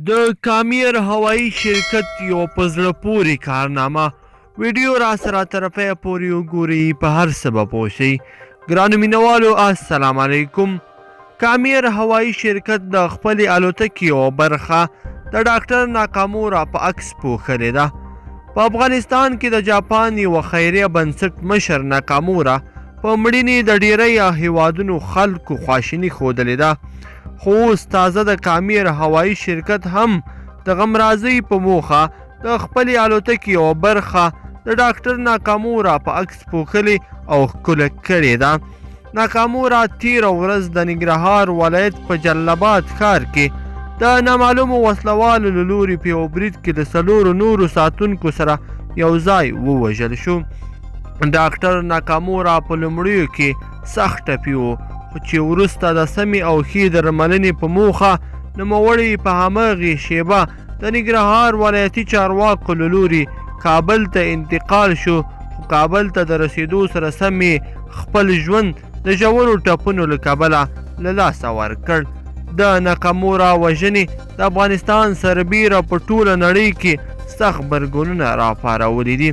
د کامیر هوایی شرکت یو په زړه پورې کارنامه ویډیو را سره طرفه پورې وګورئ په هر څه به پوه شئ. ګرانو مینوالو السلام علیکم. کامیر هوایی شرکت د خپلې الوتکې یوه برخه د ډاکټر ناکامورا په عکس پوښلې ده. په افغانستان کې د جاپان یوه خیریه بنسټ مشر ناکامورا په مړینې د ډیری هیوادونو خلکو خواشیني ښودلې ده، خو اوس تازه د کامیر هوایی شرکت هم د غمرازۍ په موخه د خپلې الوتکې یوه برخه د ډاکټر ناکامورا په عکس پوښلې او ښکله کړې ده. ناکامورا تېره ورځ د ننګرهار ولایت په جلال ښار کې د نامعلومو وسلوالو له لوري په یو برید کې د 4 نورو ساتونکو سره یو ځای ووژل شو. ډاکټر ناکامورا په لومړیو کې سخت ټپي و، خو چې وروسته د سمې او ښې درملنې په موخه نوموړی په هماغې شیبه د ننګرهار ولایتي چارواکو له لوري کابل ته انتقال شو، خو کابل ته د رسېدو سره سمې خپل ژوند د ژورو ټپونو له کبله له لاسه ورکړ. د ناکامورا وژنې د افغانستان سربیره په ټوله نړۍ کې سخت غبرګونونه راپارولي دي.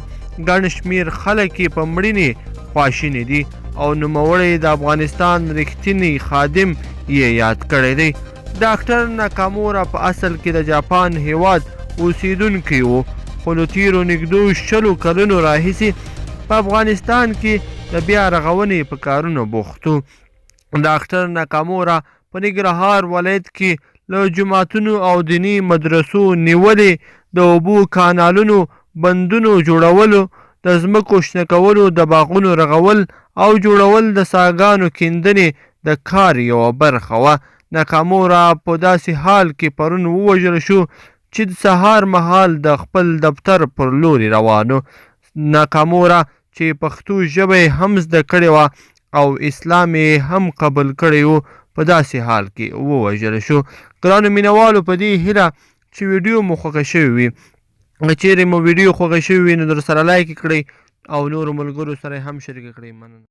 ګڼ شمېر خلک یې په مړینې خواشیني دي او نوموړی د افغانستان رښتینی خادم یې یاد کړی دی. ډاکټر ناکامورا په اصل کې د جاپان هیواد اوسیدونکی و، خو له تېرو نږدې 20 کلونو راهیسې په افغانستان کې د بیا رغونې په کارونو بوخت و. ډاکټر ناکامورا په ننګرهار ولایت کې له جوماتونو او دیني مدرسو نیولې، د اوبو کانالونو بندونو جوړولو، د ځمکو شنه کولو، د باغونو رغول او جوړول د څاګانو کیندنې د کار یوه برخه وه. ناکامورا په داسې حال کې پرون ووژل شو چې د سهار مهال د خپل دفتر پر لوري روان و. ناکامورا چې پښتو ژبه یې هم زده کړې وه او اسلام یې هم قبول کړی و، په داسې حال کې ووژل شو. ګرانو مینوالو، په دې هیله چې ویډیو مو خوښه شوې وي، چیرې مو ویډیو خوښه شوې وي نو در سره لایک کړئ او نورو ملګرو سره هم شریک کړئ. مننه.